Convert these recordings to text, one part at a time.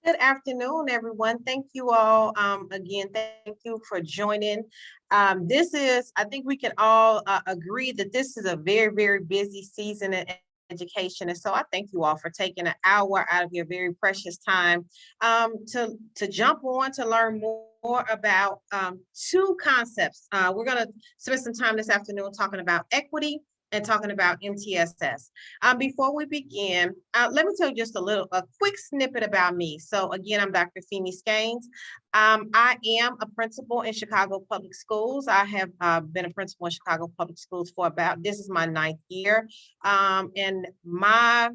Good afternoon, everyone. Thank you all again. Thank you for joining. I think we can all agree that this is a very, very busy season in education. And so I thank you all for taking an hour out of your very precious time to jump on to learn more about two concepts. We're going to spend some time this afternoon talking about equity and talking about MTSS. Before we begin, let me tell you just a quick snippet about me. So again, I'm Dr. Femi Skanes. I am a principal in Chicago Public Schools. I have been a principal in Chicago Public Schools for this is my 9th year. And my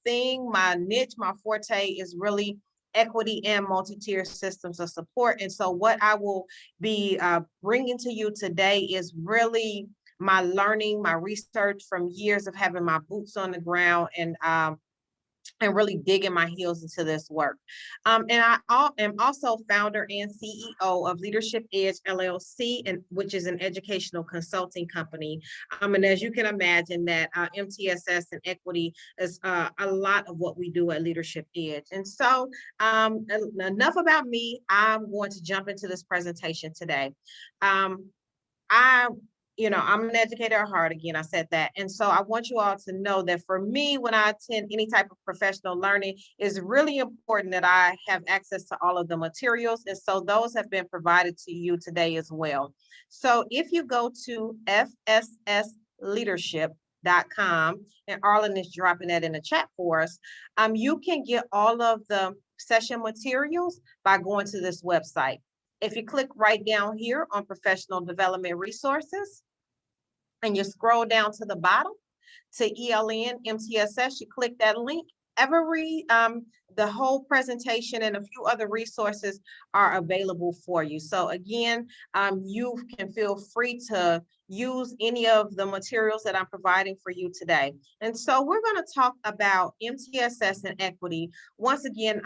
thing, my niche, my forte is really equity and multi-tier systems of support. And so what I will be bringing to you today is really my learning, my research from years of having my boots on the ground and really digging my heels into this work. And I am also founder and CEO of Leadership Edge LLC, which is an educational consulting company. And as you can imagine, that MTSS and equity is a lot of what we do at Leadership Edge. And so enough about me. I'm going to jump into this presentation today. I'm an educator at heart. Again, I said that. And so I want you all to know that for me, when I attend any type of professional learning, it's really important that I have access to all of the materials. And so those have been provided to you today as well. So if you go to fssleadership.com, and Arlen is dropping that in the chat for us, you can get all of the session materials by going to this website. If you click right down here on professional development resources and you scroll down to the bottom to ELN MTSS, you click that link. The whole presentation and a few other resources are available for you. So again, you can feel free to use any of the materials that I'm providing for you today. And so we're going to talk about MTSS and equity. Once again,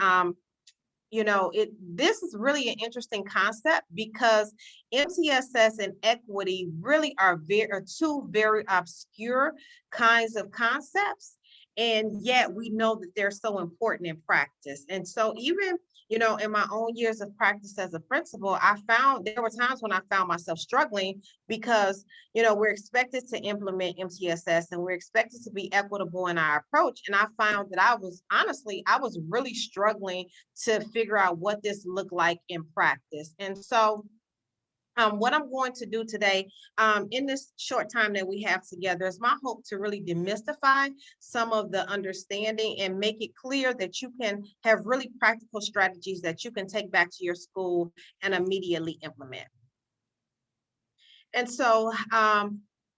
this is really an interesting concept because MTSS and equity really are two very obscure kinds of concepts. And yet we know that they're so important in practice. And so even, in my own years of practice as a principal, there were times when I found myself struggling because, we're expected to implement MTSS and we're expected to be equitable in our approach. And I found that I was really struggling to figure out what this looked like in practice. And so what I'm going to do today in this short time that we have together is my hope to really demystify some of the understanding and make it clear that you can have really practical strategies that you can take back to your school and immediately implement. And so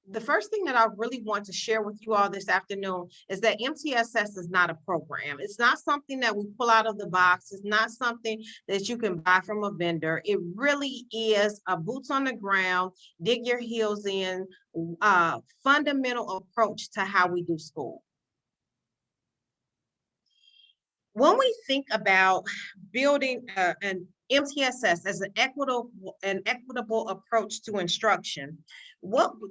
the first thing that I really want to share with you all this afternoon is that MTSS is not a program. It's not something that we pull out of the box. It's not something that you can buy from a vendor. It really is a boots on the ground, dig your heels in, fundamental approach to how we do school. When we think about building an MTSS as an equitable approach to instruction,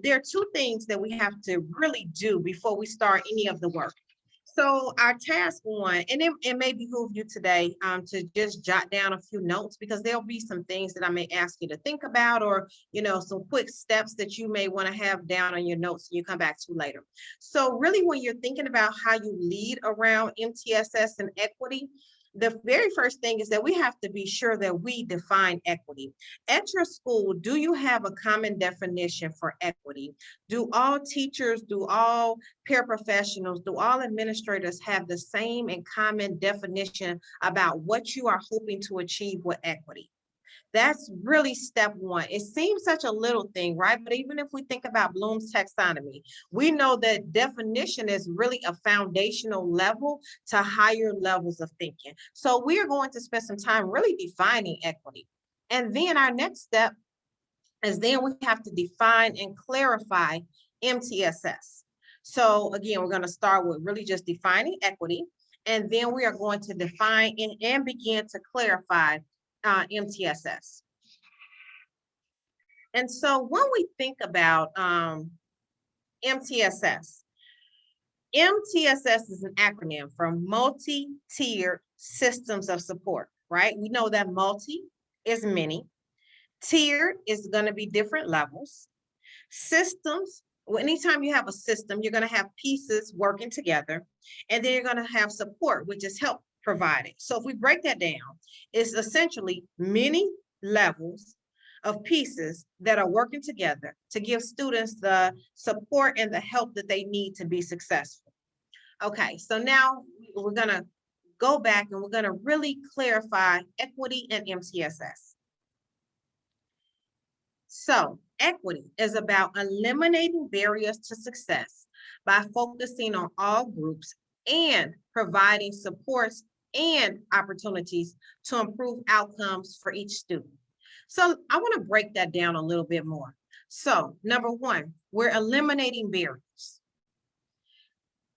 there are two things that we have to really do before we start any of the work. So our task one, and it may behoove you today to just jot down a few notes because there'll be some things that I may ask you to think about or, some quick steps that you may want to have down on your notes and you come back to later. So really when you're thinking about how you lead around MTSS and equity, the very first thing is that we have to be sure that we define equity. At your school, do you have a common definition for equity? Do all teachers, do all paraprofessionals, do all administrators have the same and common definition about what you are hoping to achieve with equity? That's really step one. It seems such a little thing, right? But even if we think about Bloom's taxonomy, we know that definition is really a foundational level to higher levels of thinking. So we are going to spend some time really defining equity. And then our next step is then we have to define and clarify MTSS. So again, we're going to start with really just defining equity. And then we are going to define and begin to clarify MTSS. And so when we think about MTSS is an acronym for multi-tiered systems of support, right? We know that multi is many, tiered is going to be different levels. Systems, well, anytime you have a system, you're going to have pieces working together, and then you're going to have support, which is help provided. So if we break that down, it's essentially many levels of pieces that are working together to give students the support and the help that they need to be successful. Okay, so now we're going to go back and we're going to really clarify equity and MTSS. So equity is about eliminating barriers to success by focusing on all groups and providing supports and opportunities to improve outcomes for each student. So I want to break that down a little bit more. So number one, we're eliminating barriers.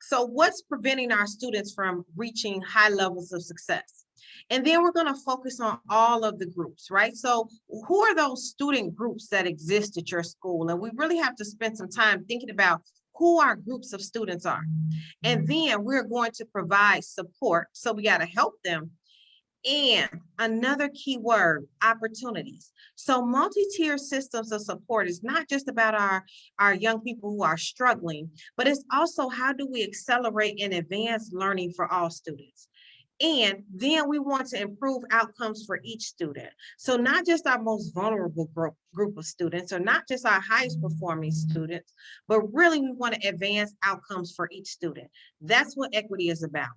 So what's preventing our students from reaching high levels of success? And then we're going to focus on all of the groups, right? So who are those student groups that exist at your school? And we really have to spend some time thinking about who our groups of students are. And then we're going to provide support. So we got to help them. And another key word, opportunities. So multi-tier systems of support is not just about our young people who are struggling, but it's also how do we accelerate and advance learning for all students. And then we want to improve outcomes for each student. So not just our most vulnerable group of students, or not just our highest performing students, but really we want to advance outcomes for each student. That's what equity is about.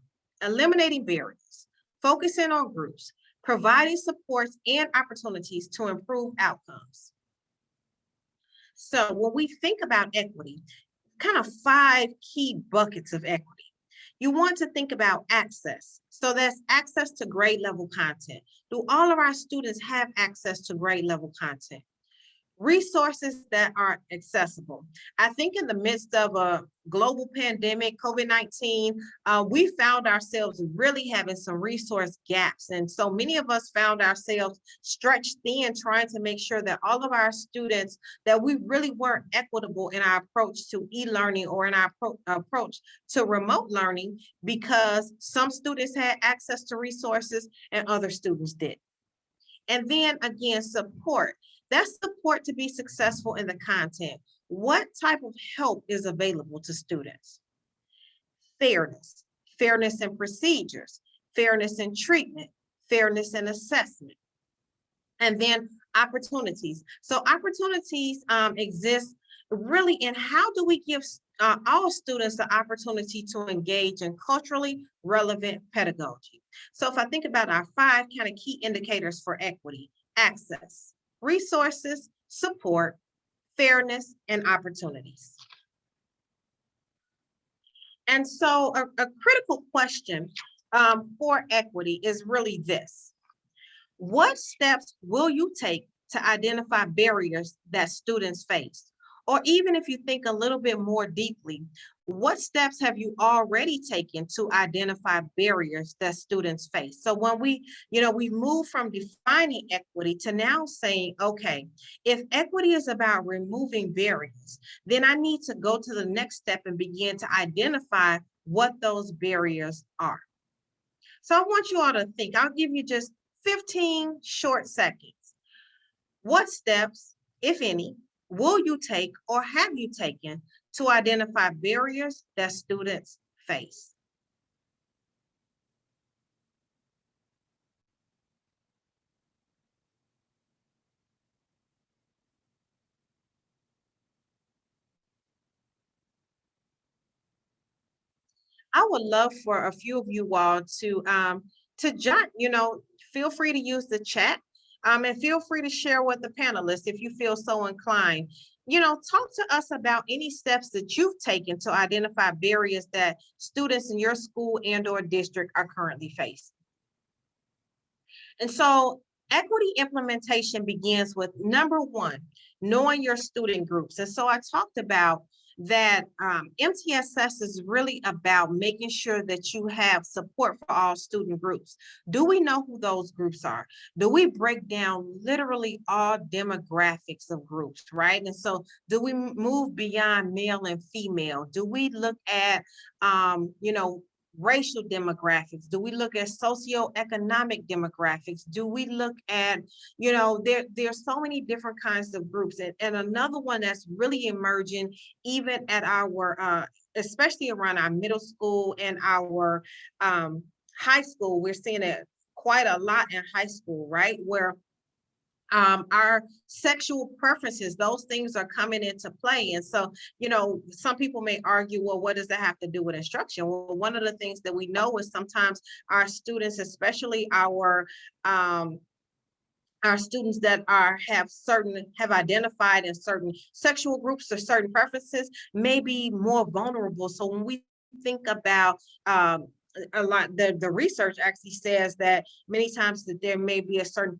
Eliminating barriers, focusing on groups, providing supports and opportunities to improve outcomes. So when we think about equity, kind of 5 key buckets of equity. You want to think about access. So that's access to grade level content. Do all of our students have access to grade level content? Resources that are accessible. I think in the midst of a global pandemic, COVID-19, we found ourselves really having some resource gaps. And so many of us found ourselves stretched thin, trying to make sure that all of our students, that we really weren't equitable in our approach to e-learning or in our approach to remote learning, because some students had access to resources and other students didn't. And then again, support. That's support to be successful in the content. What type of help is available to students? Fairness, fairness in procedures, fairness in treatment, fairness in assessment. And then opportunities. So opportunities exist really in how do we give all students the opportunity to engage in culturally relevant pedagogy. So if I think about our 5 kind of key indicators for equity: access, resources, support, fairness, and opportunities. And so a critical question for equity is really this: what steps will you take to identify barriers that students face? Or even if you think a little bit more deeply, what steps have you already taken to identify barriers that students face? So when we move from defining equity to now saying, okay, if equity is about removing barriers, then I need to go to the next step and begin to identify what those barriers are. So I want you all to think. I'll give you just 15 short seconds. What steps, if any, will you take or have you taken to identify barriers that students face? I would love for a few of you all to jot, feel free to use the chat, and feel free to share with the panelists if you feel so inclined. Talk to us about any steps that you've taken to identify barriers that students in your school and or district are currently facing. And so equity implementation begins with number one, knowing your student groups. And so I talked about that MTSS is really about making sure that you have support for all student groups. Do we know who those groups are? Do we break down literally all demographics of groups, right? And so do we move beyond male and female? Do we look at, racial demographics? Do we look at socioeconomic demographics? Do we look at, there's so many different kinds of groups. And another one that's really emerging, even at our, especially around our middle school and our high school, we're seeing it quite a lot in high school, right? Where our sexual preferences, those things are coming into play. And so, some people may argue, well, what does that have to do with instruction? Well, one of the things that we know is sometimes our students, especially our students that have identified in certain sexual groups or certain preferences may be more vulnerable. So when we think about a lot, the research actually says that many times that there may be a certain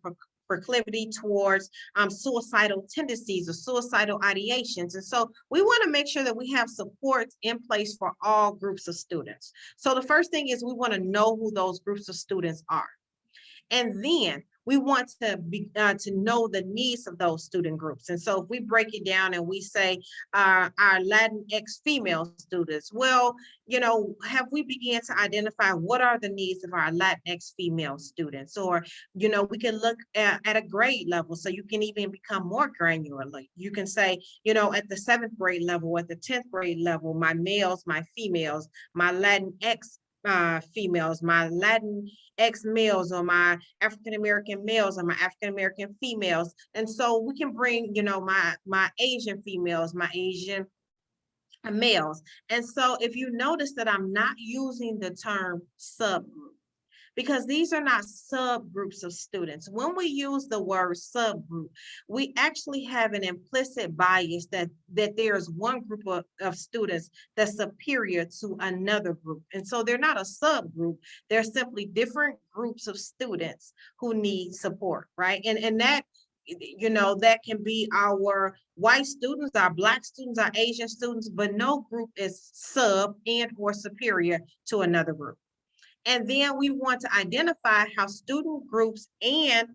proclivity towards suicidal tendencies or suicidal ideations. And so we want to make sure that we have supports in place for all groups of students. So the first thing is we want to know who those groups of students are. And then we want to know the needs of those student groups. And so if we break it down and we say our Latinx female students, well, have we began to identify what are the needs of our Latinx female students? Or, we can look at a grade level, so you can even become more granular. Like you can say, at the 7th grade level, at the 10th grade level, my males, my females, my Latinx females, my Latinx males, or my African American males, or my African American females. And so we can bring, my Asian females, my Asian males. And so if you notice that I'm not using the term subgroup, because these are not subgroups of students. When we use the word subgroup, we actually have an implicit bias that there's one group of students that's superior to another group. And so they're not a subgroup, they're simply different groups of students who need support, right? And that, that can be our white students, our Black students, our Asian students, but no group is sub and or superior to another group. And then we want to identify how student groups and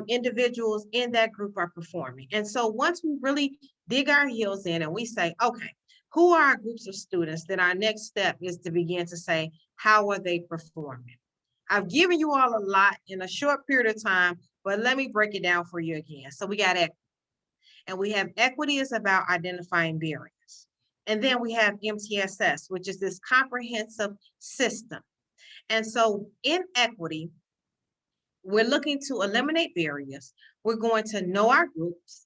individuals in that group are performing. And so once we really dig our heels in and we say, okay, who are our groups of students, then our next step is to begin to say, how are they performing? I've given you all a lot in a short period of time, but let me break it down for you again. So we got equity. And we have equity is about identifying barriers. And then we have MTSS, which is this comprehensive system. And so in equity, we're looking to eliminate barriers. We're going to know our groups.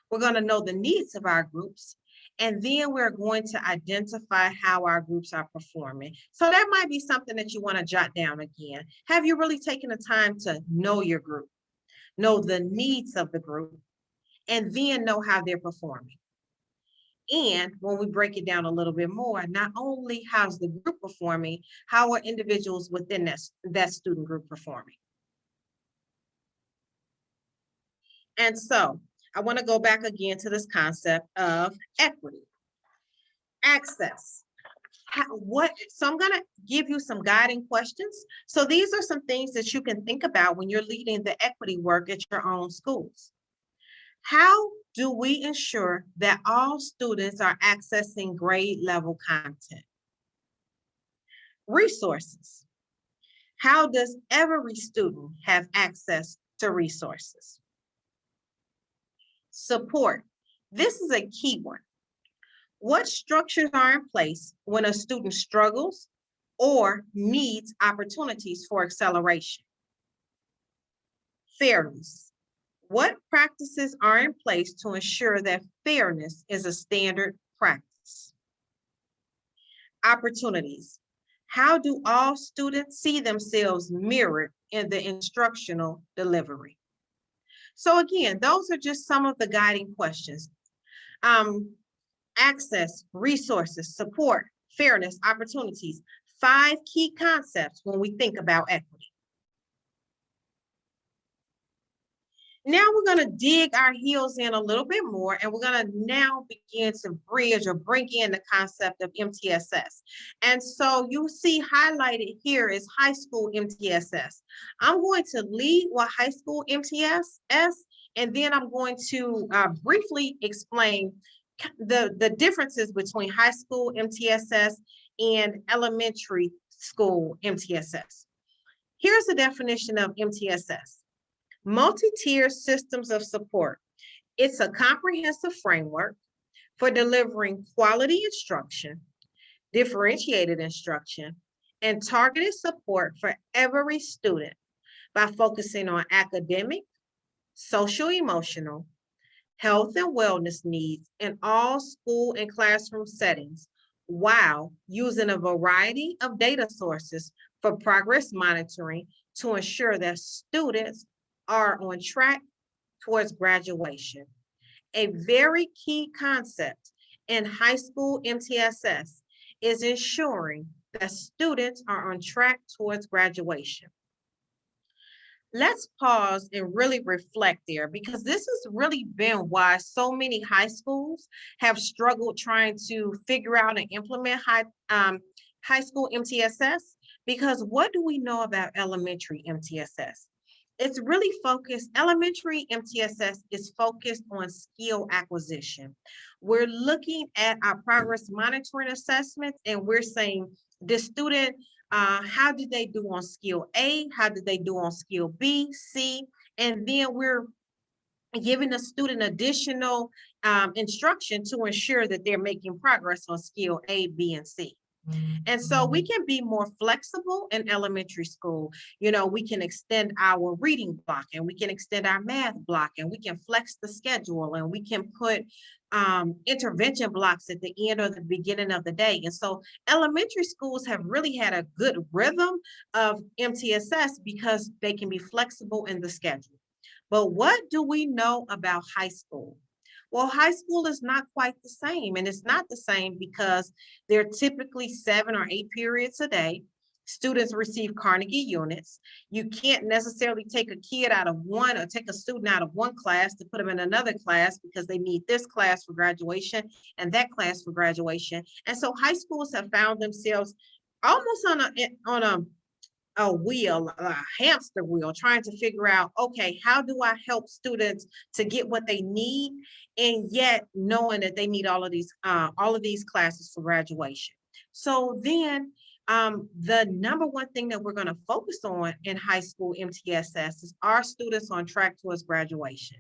We're going to know the needs of our groups. And then we're going to identify how our groups are performing. So that might be something that you want to jot down again. Have you really taken the time to know your group, know the needs of the group, and then know how they're performing? And when we break it down a little bit more, not only how's the group performing, how are individuals within that student group performing? And so I want to go back again to this concept of equity. Access. So I'm going to give you some guiding questions. So these are some things that you can think about when you're leading the equity work at your own schools. How do we ensure that all students are accessing grade level content? Resources. How does every student have access to resources? Support. This is a key one. What structures are in place when a student struggles or needs opportunities for acceleration? Fairness. What practices are in place to ensure that fairness is a standard practice? Opportunities. How do all students see themselves mirrored in the instructional delivery? So again, those are just some of the guiding questions. Access, resources, support, fairness, opportunities. 5 key concepts when we think about equity. Now we're going to dig our heels in a little bit more, and we're going to now begin to bridge or bring in the concept of MTSS. And so you see highlighted here is high school MTSS. I'm going to lead with high school MTSS, and then I'm going to briefly explain the differences between high school MTSS and elementary school MTSS. Here's the definition of MTSS. Multi-tier systems of support. It's a comprehensive framework for delivering quality instruction, differentiated instruction, and targeted support for every student by focusing on academic, social, emotional, health and wellness needs in all school and classroom settings, while using a variety of data sources for progress monitoring to ensure that students are on track towards graduation. A very key concept in high school MTSS is ensuring that students are on track towards graduation. Let's pause and really reflect there, because this has really been why so many high schools have struggled trying to figure out and implement high school MTSS. Because what do we know about elementary MTSS? It's really focused, elementary MTSS is focused on skill acquisition. We're looking at our progress monitoring assessments, and we're saying the student, how did they do on skill A? How did they do on skill B, C? And then we're giving the student additional instruction to ensure that they're making progress on skill A, B, and C. And so we can be more flexible in elementary school. You know, we can extend our reading block, and we can extend our math block, and we can flex the schedule, and we can put intervention blocks at the end or the beginning of the day. And so elementary schools have really had a good rhythm of MTSS because they can be flexible in the schedule. But what do we know about high school? Well, high school is not quite the same, and it's not the same because there are typically 7 or 8 periods a day. Students receive Carnegie units. You can't necessarily take a kid out of one, or take a student out of one class to put them in another class because they need this class for graduation and that class for graduation. And so high schools have found themselves almost on a wheel, a hamster wheel, trying to figure out, okay, how do I help students to get what they need, and yet knowing that they need all of these classes for graduation. So then the number one thing that we're going to focus on in high school MTSS is, are students on track towards graduation?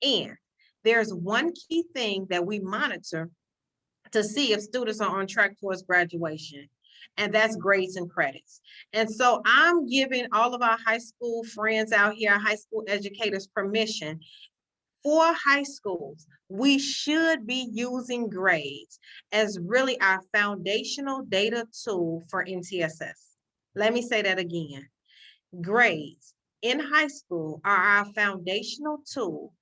And there's one key thing that we monitor to see if students are on track towards graduation, and that's grades and credits. And so I'm giving all of our high school friends out here, our high school educators, permission. For high schools, we should be using grades as really our foundational data tool for MTSS. Let me say that again. Grades in high school are our foundational tool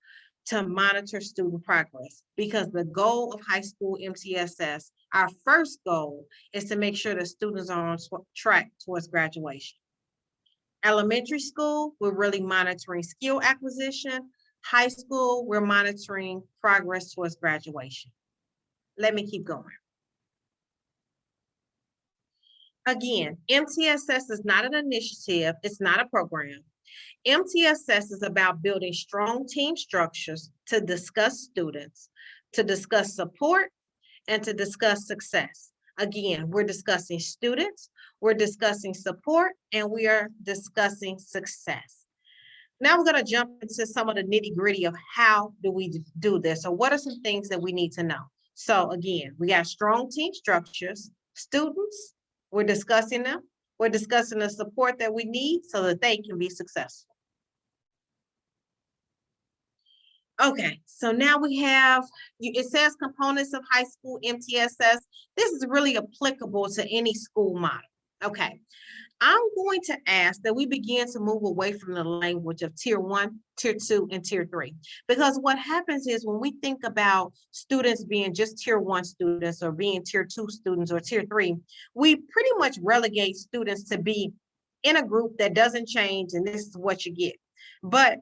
to monitor student progress, because the goal of high school MTSS, our first goal, is to make sure that students are on track towards graduation. Elementary school, we're really monitoring skill acquisition. High school, we're monitoring progress towards graduation. Let me keep going. Again, MTSS is not an initiative, it's not a program. MTSS is about building strong team structures to discuss students, to discuss support, and to discuss success. Again, we're discussing students, we're discussing support, and we are discussing success. Now we're going to jump into some of the nitty-gritty of how do we do this. So what are some things that we need to know? So again, we got strong team structures. Students, we're discussing them. We're discussing the support that we need so that they can be successful. Okay, so now we have, it says components of high school MTSS. This is really applicable to any school model. Okay, I'm going to ask that we begin to move away from the language of tier 1, tier 2, and tier 3. Because what happens is, when we think about students being just tier 1 students, or being tier 2 students, or tier 3, we pretty much relegate students to be in a group that doesn't change, and this is what you get. But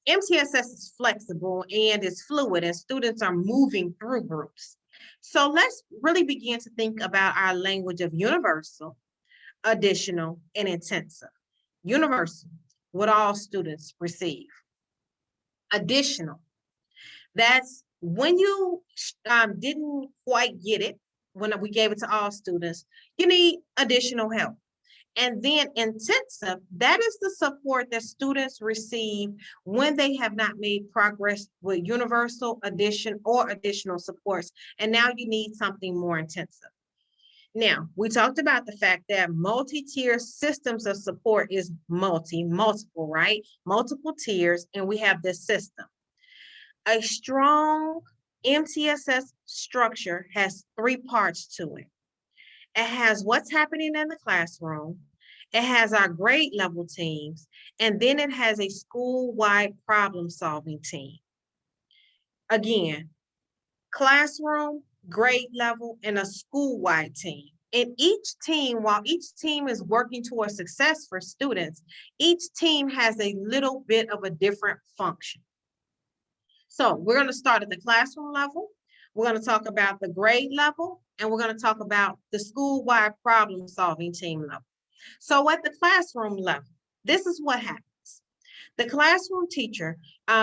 MTSS is flexible and it's fluid, and students are moving through groups. So let's really begin to think about our language of universal, additional, and intensive. Universal, what all students receive. Additional, that's when you didn't quite get it, when we gave it to all students, you need additional help. And then intensive, that is the support that students receive when they have not made progress with universal, addition, or additional supports. And now you need something more intensive. Now, we talked about the fact that multi-tier systems of support is multiple, right? Multiple tiers, and we have this system. A strong MTSS structure has three parts to it. It has what's happening in the classroom, it has our grade level teams, and then it has a school-wide problem-solving team. Again, classroom, grade level, and a school-wide team. And each team, while each team is working towards success for students, each team has a little bit of a different function. So we're going to start at the classroom level. We're going to talk about the grade level, and we're going to talk about the school-wide problem-solving team level. So at the classroom level, this is what happens. The classroom teacher,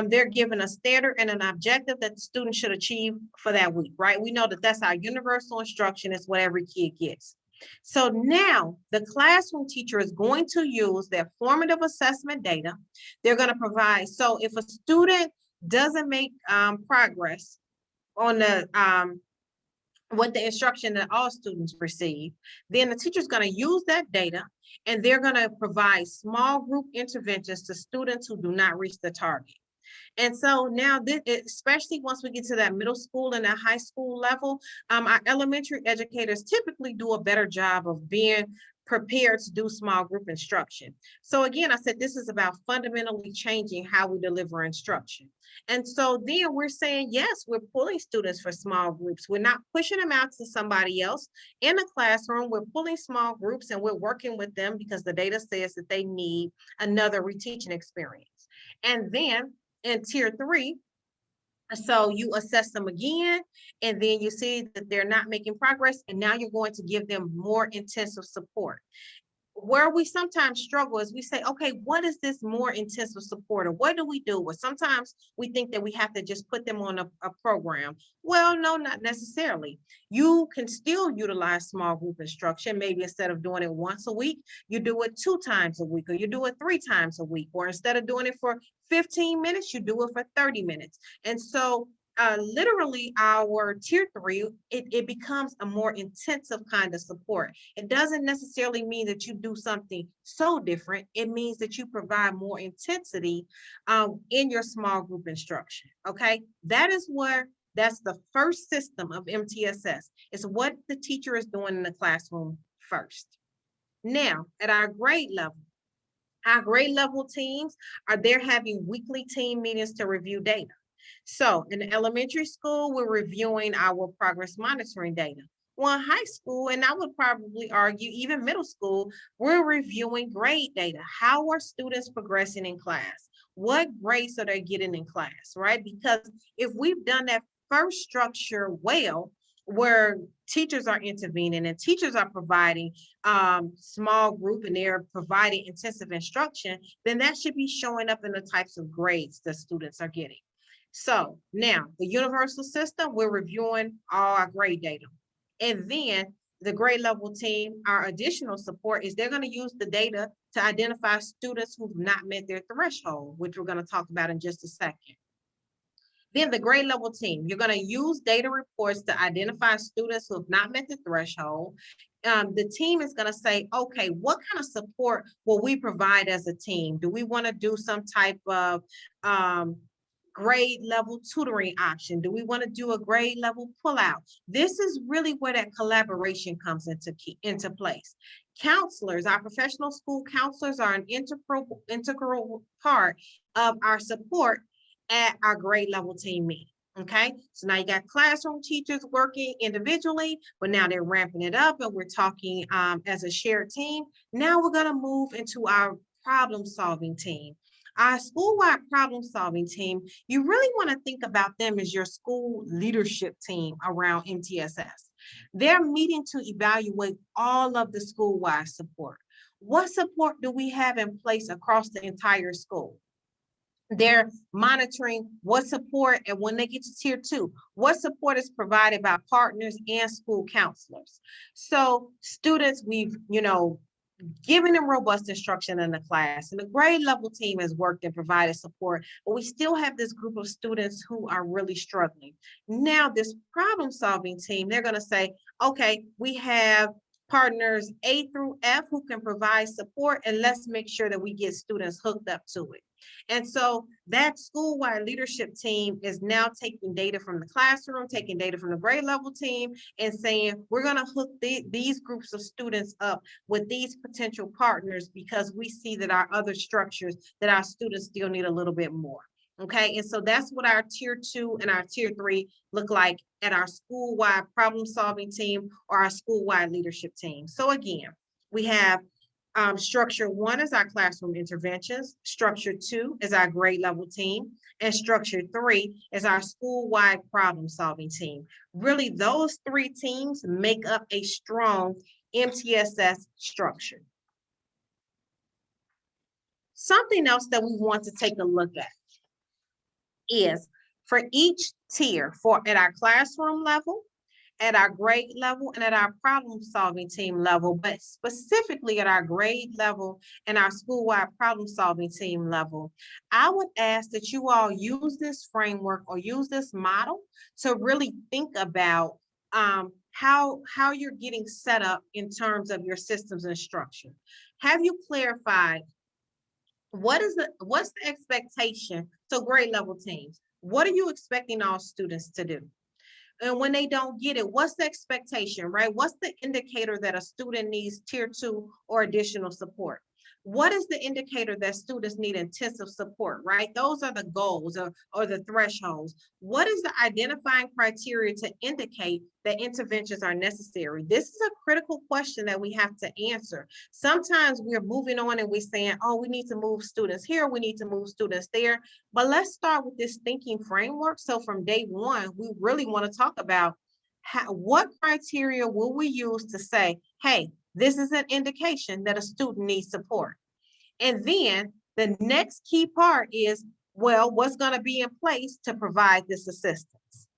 they're given a standard and an objective that the student should achieve for that week, right? We know that that's our universal instruction, is what every kid gets. So now the classroom teacher is going to use their formative assessment data. They're going to provide, so if a student doesn't make progress on the what the instruction that all students receive, then the teacher is going to use that data and they're going to provide small group interventions to students who do not reach the target. And so now, this, especially once we get to that middle school and that high school level, our elementary educators typically do a better job of being prepared to do small group instruction. So again, I said this is about fundamentally changing how we deliver instruction. And so then we're saying, yes, we're pulling students for small groups. We're not pushing them out to somebody else in the classroom. We're pulling small groups and we're working with them because the data says that they need another reteaching experience. And then in tier 3, so you assess them again, and then you see that they're not making progress, and now you're going to give them more intensive support. Where we sometimes struggle is we say, okay, what is this more intensive support, or what do we do? Or sometimes we think that we have to just put them on a program. Well, no, not necessarily. You can still utilize small group instruction. Maybe instead of doing it once a week, you do it 2 times a week, or you do it 3 times a week, or instead of doing it for 15 minutes, you do it for 30 minutes. And so literally our tier 3, it becomes a more intensive kind of support. It doesn't necessarily mean that you do something so different. It means that you provide more intensity in your small group instruction. Okay, that's the first system of MTSS. It's what the teacher is doing in the classroom first. Now, at our grade level teams they're having weekly team meetings to review data. So in the elementary school, we're reviewing our progress monitoring data. Well, in high school, and I would probably argue even middle school, we're reviewing grade data. How are students progressing in class? What grades are they getting in class, right? Because if we've done that first structure well, where teachers are intervening and teachers are providing small group and they're providing intensive instruction, then that should be showing up in the types of grades that students are getting. So now the universal system, we're reviewing all our grade data. And then the grade level team, our additional support is they're going to use the data to identify students who've not met their threshold, which we're going to talk about in just a second. Then the grade level team, you're going to use data reports to identify students who have not met the threshold. The team is going to say, okay, what kind of support will we provide as a team? Do we want to do some type of grade level tutoring option? Do we want to do a grade level pullout? This is really where that collaboration comes into place. Counselors, our professional school counselors are an integral part of our support at our grade level team meeting. Okay, so now you got classroom teachers working individually, but now they're ramping it up and we're talking as a shared team. Now we're going to move into our problem solving team. Our school-wide problem-solving team, you really want to think about them as your school leadership team around MTSS. They're meeting to evaluate all of the school-wide support. What support do we have in place across the entire school? They're monitoring what support, and when they get to tier 2, what support is provided by partners and school counselors. So students, we've, giving them robust instruction in the class. And the grade level team has worked and provided support, but we still have this group of students who are really struggling. Now, this problem solving team, they're going to say, okay, we have partners A through F who can provide support, and let's make sure that we get students hooked up to it. And so that school-wide leadership team is now taking data from the classroom, taking data from the grade level team, and saying, we're going to hook these groups of students up with these potential partners because we see that our other structures, that our students still need a little bit more. Okay, and so that's what our tier 2 and our tier 3 look like at our school-wide problem solving team or our school-wide leadership team. So again, we have structure 1 is our classroom interventions, structure 2 is our grade level team, and structure 3 is our school-wide problem solving team. Really, those 3 teams make up a strong MTSS structure. Something else that we want to take a look at is for each tier, for at our classroom level, at our grade level, and at our problem solving team level, but specifically at our grade level and our school-wide problem solving team level, I would ask that you all use this framework or use this model to really think about how you're getting set up in terms of your systems and structure. Have you clarified what's the expectation? So grade level teams, what are you expecting all students to do? And when they don't get it, what's the expectation, right? What's the indicator that a student needs tier 2 or additional support? What is the indicator that students need intensive support, right? Those are the goals or the thresholds. What is the identifying criteria to indicate that interventions are necessary? This is a critical question that we have to answer. Sometimes we're moving on and we're saying, oh, we need to move students here, we need to move students there. But let's start with this thinking framework. So from day one, we really want to talk about what criteria will we use to say, hey, this is an indication that a student needs support. And then the next key part is, well, what's going to be in place to provide this assistance?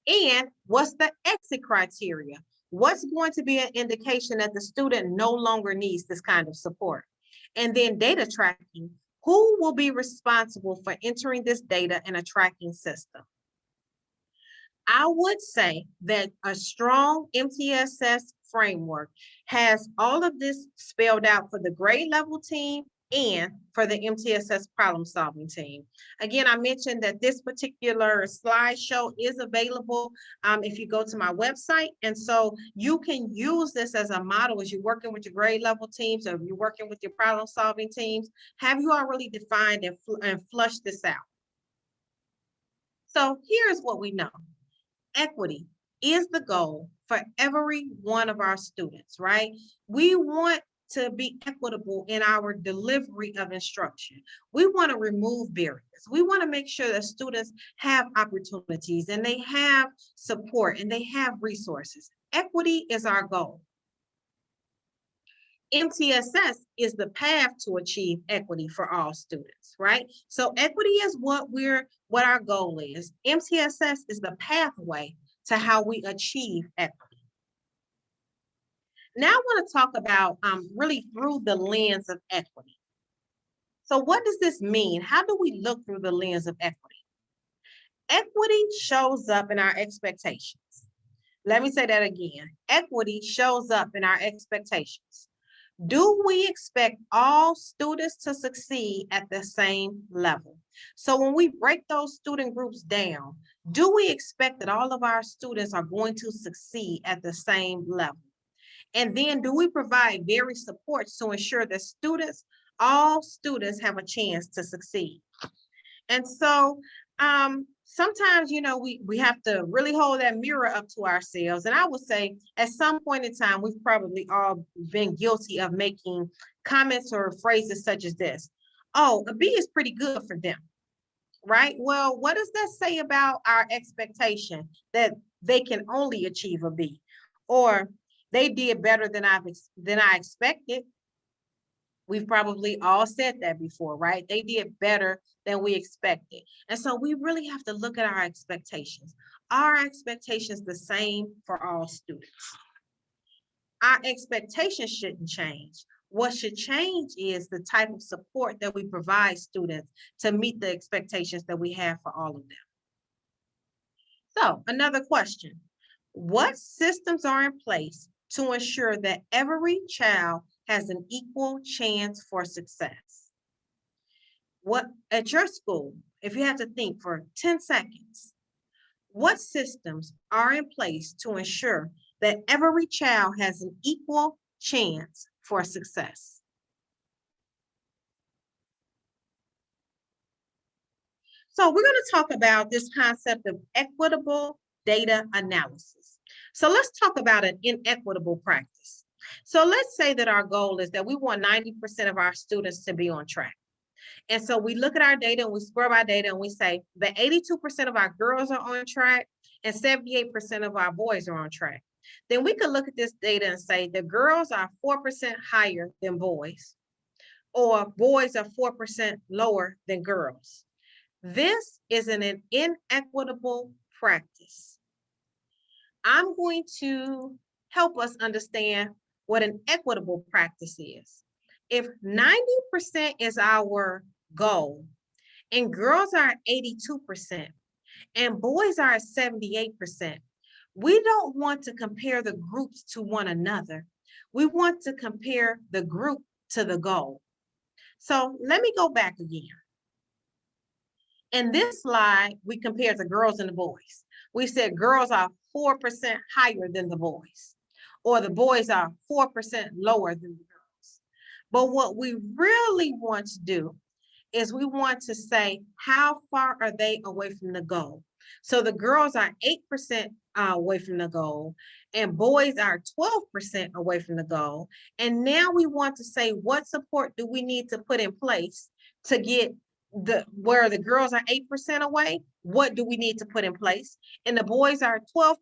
And what's the exit criteria? What's going to be an indication that the student no longer needs this kind of support? And then data tracking. Who will be responsible for entering this data in a tracking system? I would say that a strong MTSS framework has all of this spelled out for the grade level team and for the MTSS problem solving team. Again, I mentioned that this particular slideshow is available if you go to my website. And so you can use this as a model as you're working with your grade level teams or if you're working with your problem solving teams. Have you already defined and flushed this out? So here's what we know. Equity is the goal for every one of our students, right? We want to be equitable in our delivery of instruction. We want to remove barriers. We want to make sure that students have opportunities and they have support and they have resources. Equity is our goal. MTSS is the path to achieve equity for all students, right? So equity is what our goal is. MTSS is the pathway to how we achieve equity. Now I want to talk about really through the lens of equity. So what does this mean? How do we look through the lens of equity? Equity shows up in our expectations. Let me say that again. Equity shows up in our expectations. Do we expect all students to succeed at the same level? So when we break those student groups down, do we expect that all of our students are going to succeed at the same level? And then do we provide various supports to ensure that all students have a chance to succeed? And so sometimes, we have to really hold that mirror up to ourselves. And I would say at some point in time, we've probably all been guilty of making comments or phrases such as this. Oh, a B is pretty good for them, right? Well, what does that say about our expectation that they can only achieve a B? Or they did better than I expected. We've probably all said that before, right? They did better than we expected. And so we really have to look at our expectations. Are our expectations the same for all students? Our expectations shouldn't change. What should change is the type of support that we provide students to meet the expectations that we have for all of them. So, another question. What systems are in place to ensure that every child has an equal chance for success? What at your school, if you have to think for 10 seconds, what systems are in place to ensure that every child has an equal chance for success? So we're going to talk about this concept of equitable data analysis. So let's talk about an inequitable practice. So let's say that our goal is that we want 90% of our students to be on track. And so we look at our data and we scrub our data and we say that 82% of our girls are on track and 78% of our boys are on track. Then we could look at this data and say the girls are 4% higher than boys, or boys are 4% lower than girls. This is an inequitable practice. I'm going to help us understand what an equitable practice is. If 90% is our goal and girls are at 82% and boys are at 78%, we don't want to compare the groups to one another. We want to compare the group to the goal. So let me go back again. In this slide, we compared the girls and the boys. We said girls are 4% higher than the boys, or the boys are 4% lower than the girls. But what we really want to do is we want to say, how far are they away from the goal? So the girls are 8% away from the goal, and boys are 12% away from the goal. And now we want to say, what support do we need to put in place to get where the girls are 8% away? What do we need to put in place? And the boys are 12%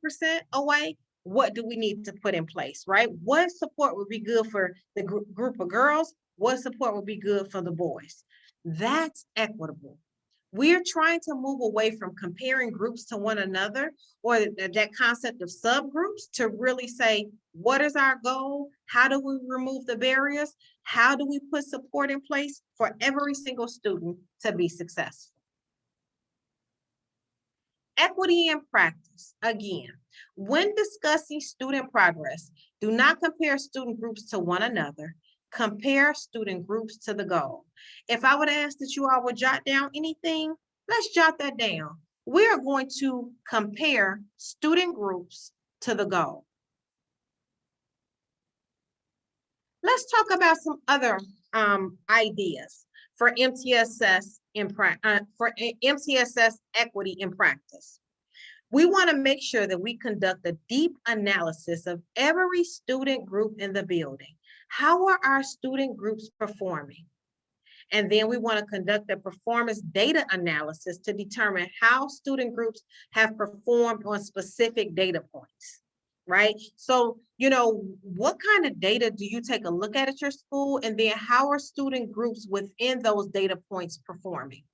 away. What do we need to put in place, right? What support would be good for the group of girls? What support would be good for the boys? That's equitable. We're trying to move away from comparing groups to one another, or that concept of subgroups, to really say, what is our goal? How do we remove the barriers? How do we put support in place for every single student to be successful? Equity in practice. Again, when discussing student progress, do not compare student groups to one another. Compare student groups to the goal. If I would ask that you all would jot down anything, let's jot that down. We are going to compare student groups to the goal. Let's talk about some other ideas for MTSS equity in practice. We want to make sure that we conduct a deep analysis of every student group in the building. How are our student groups performing? And then we want to conduct a performance data analysis to determine how student groups have performed on specific data points, right? So, what kind of data do you take a look at your school? And then how are student groups within those data points performing?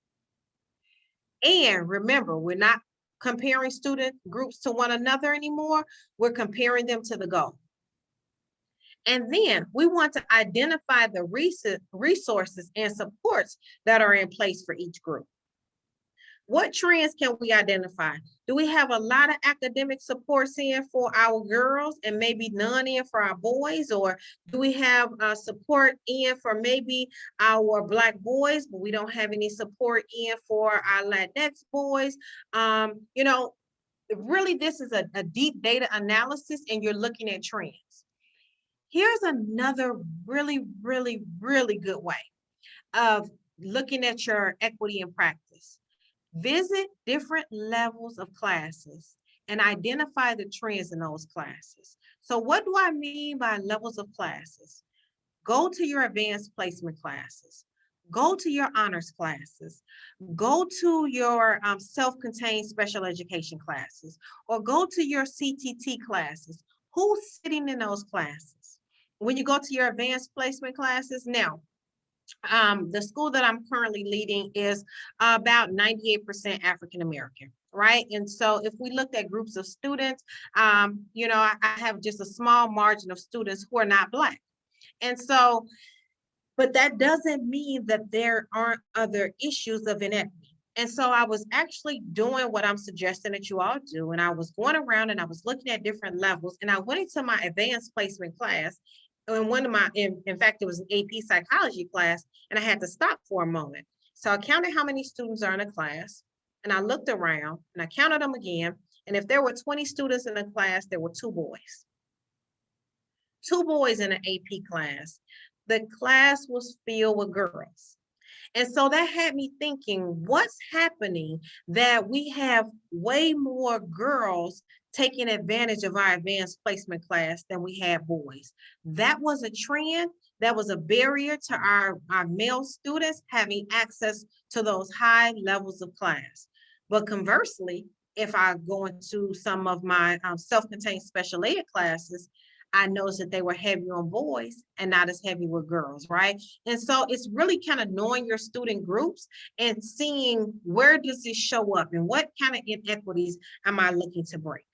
And remember, we're not comparing student groups to one another anymore. We're comparing them to the goal. And then we want to identify the resources and supports that are in place for each group. What trends can we identify? Do we have a lot of academic supports in for our girls and maybe none in for our boys? Or do we have support in for maybe our Black boys, but we don't have any support in for our Latinx boys? Really, this is a deep data analysis, and you're looking at trends. Here's another really, really, really good way of looking at your equity in practice. Visit different levels of classes and identify the trends in those classes. So what do I mean by levels of classes? Go to your advanced placement classes. Go to your honors classes. Go to your self-contained special education classes, or go to your CTT classes. Who's sitting in those classes? When you go to your advanced placement classes, now, the school that I'm currently leading is about 98% African American, right? And so if we looked at groups of students, I have just a small margin of students who are not Black. And so, but that doesn't mean that there aren't other issues of inequity. And so I was actually doing what I'm suggesting that you all do. And I was going around and I was looking at different levels. And I went into my advanced placement class. And one of my, in fact, it was an AP psychology class, and I had to stop for a moment. So I counted how many students are in a class, and I looked around and I counted them again. And if there were 20 students in a class, there were two boys. Two boys in an AP class. The class was filled with girls. And so that had me thinking, what's happening that we have way more girls taking advantage of our advanced placement class than we have boys? That was a trend. That was a barrier to our male students having access to those high levels of class. But conversely, if I go into some of my self-contained special ed classes, I noticed that they were heavy on boys and not as heavy with girls, right? And so it's really kind of knowing your student groups and seeing where does this show up and what kind of inequities am I looking to break.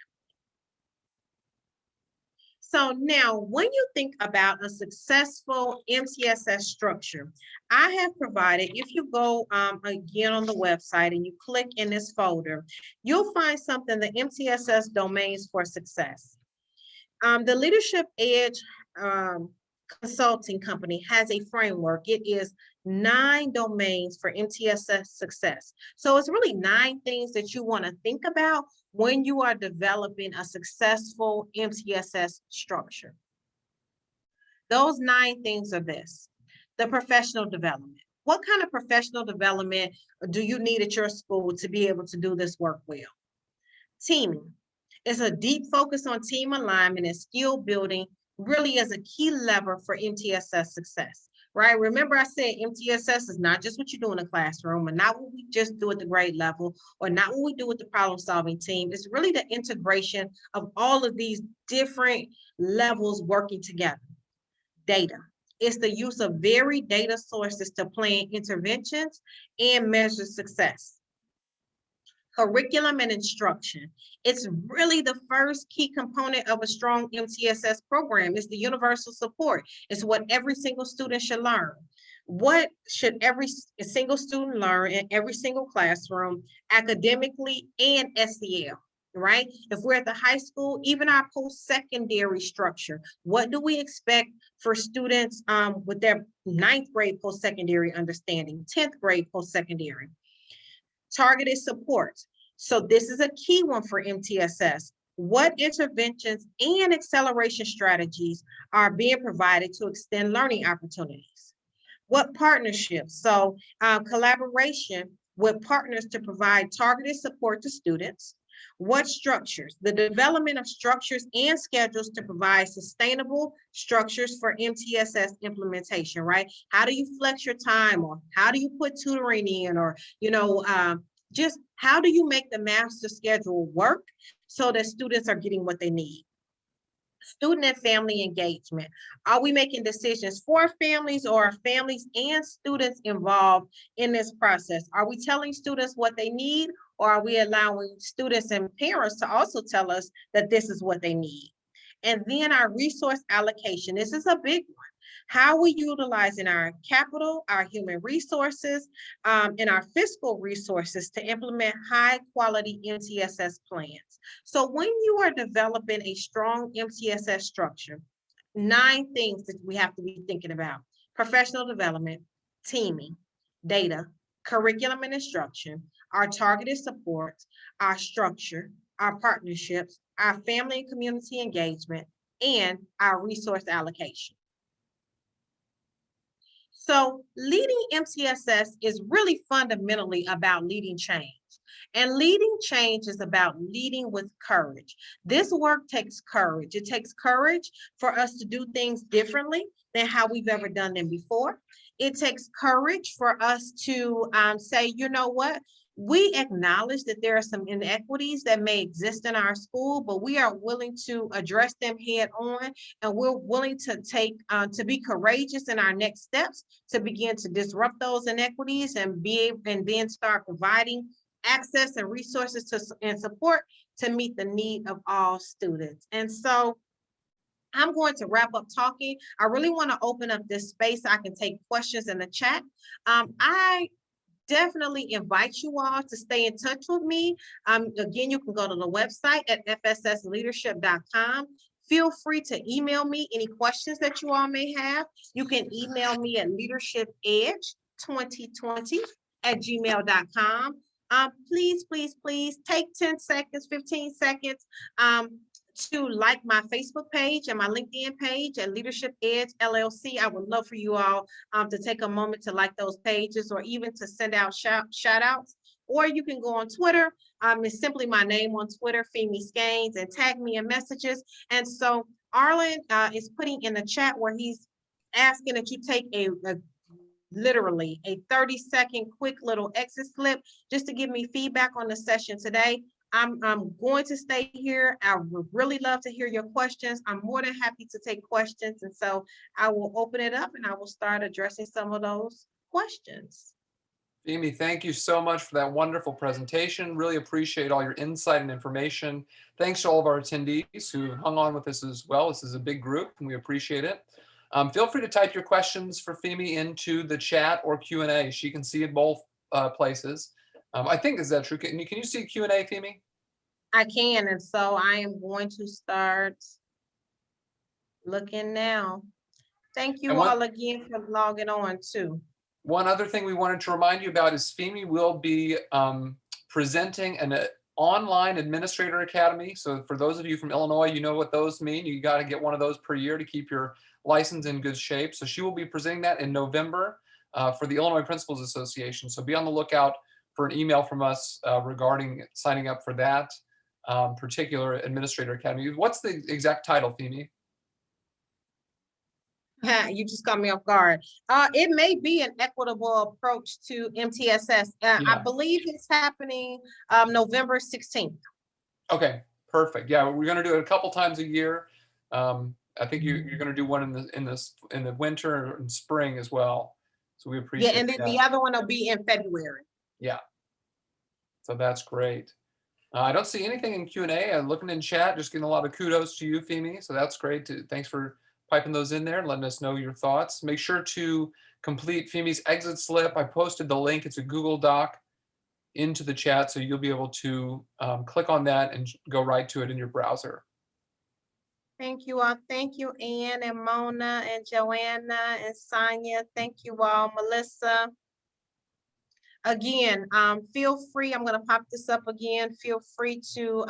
So now when you think about a successful MTSS structure, I have provided, if you go again on the website and you click in this folder, you'll find something, the MTSS domains for success. The Leadership Edge consulting company has a framework. It is 9 domains for MTSS success. So it's really 9 things that you want to think about when you are developing a successful MTSS structure. Those 9 things are this: the professional development. What kind of professional development do you need at your school to be able to do this work well? Teaming. It's a deep focus on team alignment and skill building, really is a key lever for MTSS success, right? Remember I said MTSS is not just what you do in a classroom and not what we just do at the grade level or not what we do with the problem solving team. It's really the integration of all of these different levels working together. Data. It's the use of varied data sources to plan interventions and measure success. Curriculum and instruction. It's really the first key component of a strong MTSS program. It's the universal support. It's what every single student should learn. What should every single student learn in every single classroom, academically and SEL, right? If we're at the high school, even our post-secondary structure, what do we expect for students with their 9th grade post-secondary understanding, 10th grade post-secondary? Targeted support. So this is a key one for MTSS. What interventions and acceleration strategies are being provided to extend learning opportunities? What partnerships? So collaboration with partners to provide targeted support to students. What structures? The development of structures and schedules to provide sustainable structures for MTSS implementation, right? How do you flex your time, or how do you put tutoring in, or, just how do you make the master schedule work so that students are getting what they need? Student and family engagement. Are we making decisions for families, or are families and students involved in this process? Are we telling students what they need, or are we allowing students and parents to also tell us that this is what they need? And then our resource allocation. This is a big one. How are we utilizing our capital, our human resources, and our fiscal resources to implement high quality MTSS plans? So when you are developing a strong MTSS structure, 9 things that we have to be thinking about: professional development, teaming, data, curriculum and instruction, our targeted support, our structure, our partnerships, our family and community engagement, and our resource allocation. So leading MTSS is really fundamentally about leading change. And leading change is about leading with courage. This work takes courage. It takes courage for us to do things differently than how we've ever done them before. It takes courage for us to say, you know what? We acknowledge that there are some inequities that may exist in our school, but we are willing to address them head on, and we're willing to to be courageous in our next steps to begin to disrupt those inequities and then start providing access and resources and support to meet the need of all students. And so I'm going to wrap up talking. I really want to open up this space so I can take questions in the chat. I definitely invite you all to stay in touch with me. Again, you can go to the website at fssleadership.com. Feel free to email me any questions that you all may have. You can email me at leadershipedge2020@gmail.com. Please, please, please take 10 seconds, 15 seconds. To like my Facebook page and my LinkedIn page at Leadership Edge LLC. I would love for you all to take a moment to like those pages or even to send out shout outs. Or you can go on Twitter. It's simply my name on Twitter, Femi Skanes, and tag me in messages. And so Arlen is putting in the chat where he's asking that you take literally a 30-second quick little exit slip just to give me feedback on the session today. I'm going to stay here. I would really love to hear your questions. I'm more than happy to take questions. And so I will open it up and I will start addressing some of those questions. Femi, thank you so much for that wonderful presentation. Really appreciate all your insight and information. Thanks to all of our attendees who hung on with us as well. This is a big group and we appreciate it. Feel free to type your questions for Femi into the chat or Q&A. She can see it both places. I think, is that true? Can you see Q&A, Femi? I can, and so I am going to start looking now. Thank you all again for logging on too. One other thing we wanted to remind you about is Femi will be presenting an online administrator academy. So for those of you from Illinois, you know what those mean. You got to get one of those per year to keep your license in good shape. So she will be presenting that in November for the Illinois Principals Association. So be on the lookout for an email from us regarding signing up for that particular administrator academy. What's the exact title, Femi? You just caught me off guard. It may be an equitable approach to MTSS. Yeah. I believe it's happening November 16th. Okay, perfect. Yeah, we're going to do it a couple times a year. I think you're going to do one in the winter and spring as well. So we appreciate. Yeah, and then the other one will be in February. Yeah. So that's great. I don't see anything in Q&A. I'm looking in chat, just getting a lot of kudos to you, Femi. So that's great. Thanks for piping those in there and letting us know your thoughts. Make sure to complete Femi's exit slip. I posted the link. It's a Google Doc into the chat, so you'll be able to click on that and go right to it in your browser. Thank you all. Thank you, Ann and Mona and Joanna and Sonia. Thank you all, Melissa. Again, feel free, I'm going to pop this up again. Feel free to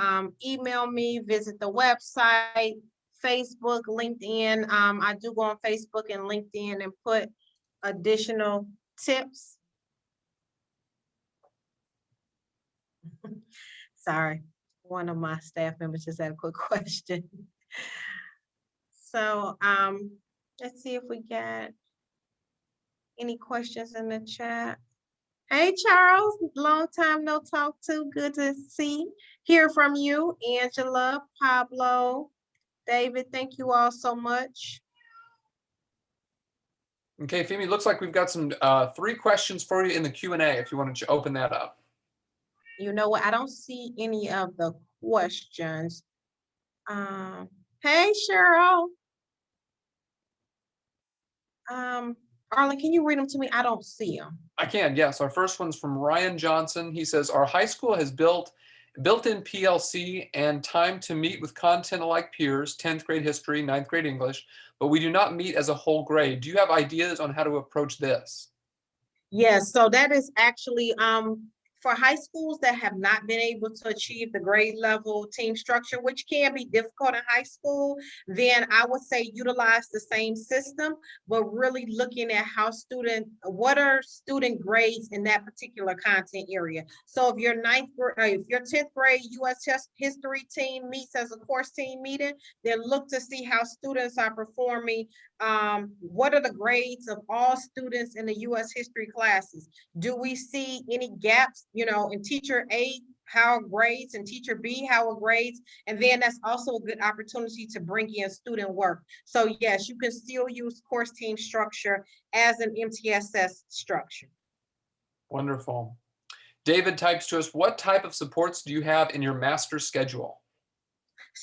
email me, visit the website, Facebook, LinkedIn. I do go on Facebook and LinkedIn and put additional tips. Sorry, one of my staff members just had a quick question. So let's see if we got any questions in the chat. Hey, Charles, long time no talk to. Good to hear from you. Angela, Pablo, David, thank you all so much. Okay, Femi, looks like we've got some 3 questions for you in the Q&A if you want to open that up. You know what? I don't see any of the questions. Hey, Cheryl. Arlen, can you read them to me? I don't see them. I can, yes. Our first one's from Ryan Johnson. He says, our high school has built-in PLC and time to meet with content-alike peers, 10th grade history, 9th grade English, but we do not meet as a whole grade. Do you have ideas on how to approach this? Yes, so that is actually for high schools that have not been able to achieve the grade level team structure, which can be difficult in high school, then I would say utilize the same system, but really looking at how what are student grades in that particular content area. So if your 10th grade US history team meets as a course team meeting, then look to see how students are performing. What are the grades of all students in the US history classes? Do we see any gaps, in teacher A, how are grades, and teacher B, how are grades? And then that's also a good opportunity to bring in student work. So yes, you can still use course team structure as an MTSS structure. Wonderful. David types to us, what type of supports do you have in your master schedule?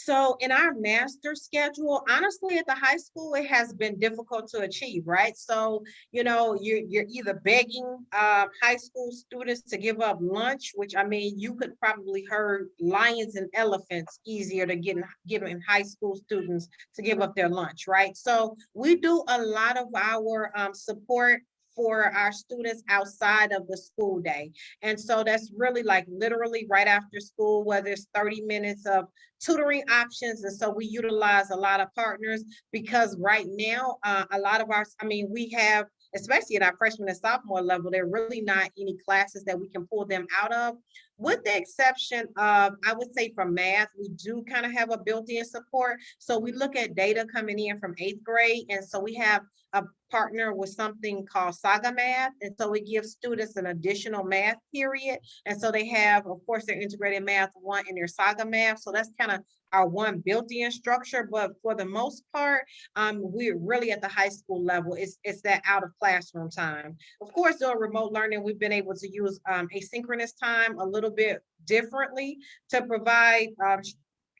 So in our master schedule, honestly, at the high school, it has been difficult to achieve, right? So, you're either begging high school students to give up lunch, which I mean, you could probably herd lions and elephants easier to giving high school students to give up their lunch, right? So we do a lot of our support for our students outside of the school day. And so that's really like literally right after school, whether it's 30 minutes of tutoring options. And so we utilize a lot of partners because right now, a lot of our, I mean, we have, especially at our freshman and sophomore level, there are really not any classes that we can pull them out of. With the exception of, I would say for math, we do kind of have a built-in support. So we look at data coming in from 8th grade. And so we have a partner with something called Saga Math. And so we give students an additional math period. And so they have, of course, their integrated math one in their Saga Math. So that's kind of our one built-in structure. But for the most part, we're really at the high school level. It's that out of classroom time. Of course, during remote learning, we've been able to use asynchronous time a little bit differently to provide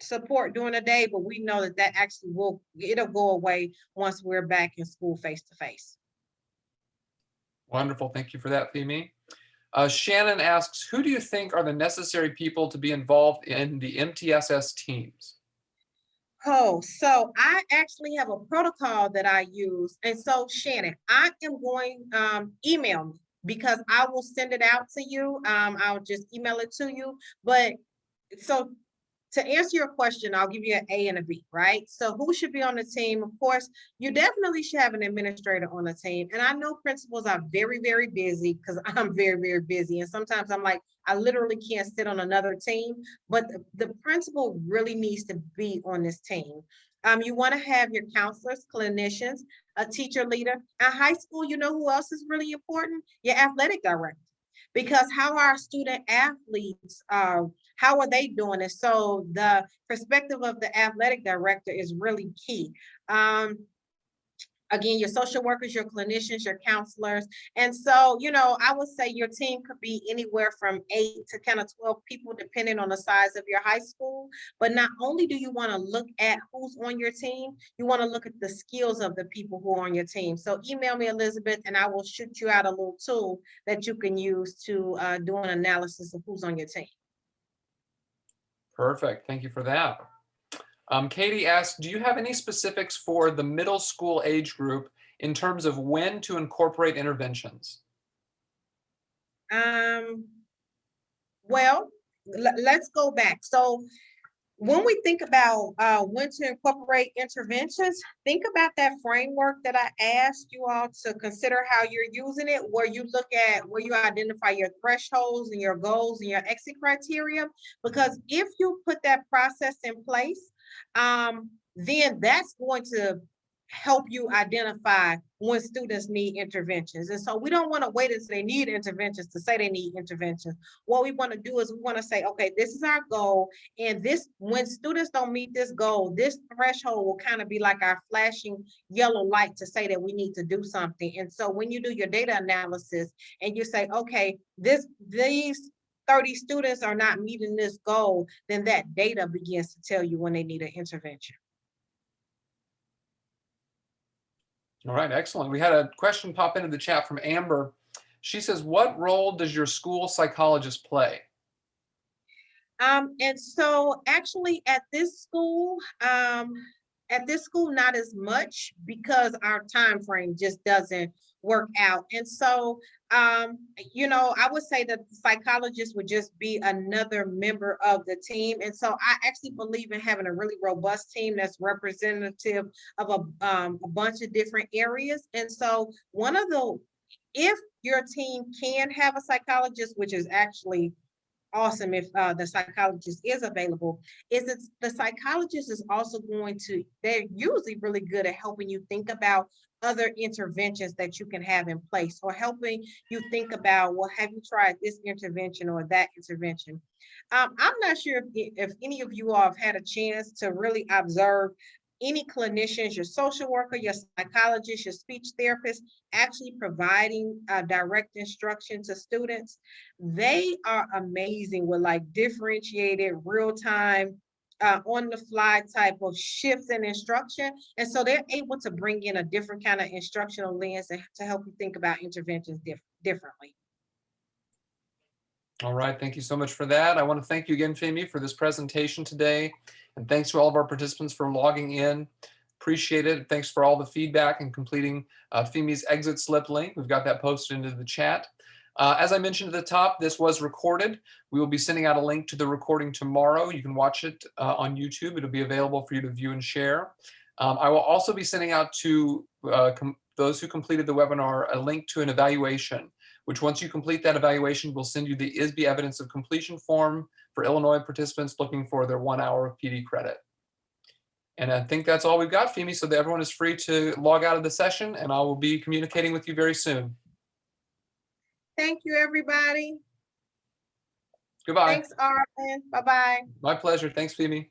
support during the day, but we know that actually it'll go away once we're back in school face to face. Wonderful. Thank you for that, Femi. Shannon asks, who do you think are the necessary people to be involved in the MTSS teams? Oh, so I actually have a protocol that I use. And so Shannon, I am going, email me because I will send it out to you. I'll just email it to you. But so to answer your question, I'll give you an A and a B, right? So who should be on the team? Of course, you definitely should have an administrator on the team. And I know principals are very, very busy because I'm very, very busy. And sometimes I'm like, I literally can't sit on another team, but the principal really needs to be on this team. You want to have your counselors, clinicians, a teacher leader. At high school, you know who else is really important? Your athletic director. Because how are student athletes how are they doing it? So the perspective of the athletic director is really key. Um, Again, your social workers, your clinicians, your counselors. And so, I would say your team could be anywhere from 8 to 12 people, depending on the size of your high school. But not only do you want to look at who's on your team, you want to look at the skills of the people who are on your team. So email me, Elizabeth, and I will shoot you out a little tool that you can use to do an analysis of who's on your team. Perfect. Thank you for that. Katie asks, do you have any specifics for the middle school age group in terms of when to incorporate interventions? Well, let's go back. So when we think about when to incorporate interventions, think about that framework that I asked you all to consider how you're using it, where you identify your thresholds and your goals and your exit criteria. Because if you put that process in place, then that's going to help you identify when students need interventions. And so we don't want to wait until they need interventions to say they need interventions. What we want to do is we want to say, okay, this is our goal. And when students don't meet this goal, this threshold will kind of be like our flashing yellow light to say that we need to do something. And so when you do your data analysis and you say, okay, these 30 students are not meeting this goal, then that data begins to tell you when they need an intervention. All right, excellent. We had a question pop into the chat from Amber. She says, what role does your school psychologist play? And so actually at this school, not as much because our time frame just doesn't work out. And so, I would say that the psychologist would just be another member of the team. And so I actually believe in having a really robust team that's representative of a bunch of different areas. And so if your team can have a psychologist, which is actually awesome if the psychologist is available, the psychologist is also they're usually really good at helping you think about other interventions that you can have in place, or helping you think about, well, have you tried this intervention or that intervention? I'm not sure if any of you all have had a chance to really observe any clinicians, your social worker, your psychologist, your speech therapist, actually providing direct instruction to students. They are amazing with like differentiated real-time on the fly type of shifts in instruction. And so they're able to bring in a different kind of instructional lens to help you think about interventions differently. All right, thank you so much for that. I want to thank you again, Femi, for this presentation today. And thanks to all of our participants for logging in. Appreciate it. Thanks for all the feedback and completing Femi's exit slip link. We've got that posted into the chat. As I mentioned at the top, this was recorded. We will be sending out a link to the recording tomorrow. You can watch it on YouTube. It'll be available for you to view and share. I will also be sending out to those who completed the webinar a link to an evaluation, which once you complete that evaluation, we'll send you the ISB evidence of completion form for Illinois participants looking for their 1 hour of PD credit. And I think that's all we've got, Femi, so that everyone is free to log out of the session, and I will be communicating with you very soon. Thank you, everybody. Goodbye. Thanks, Arlen. Bye-bye. My pleasure. Thanks, Femi.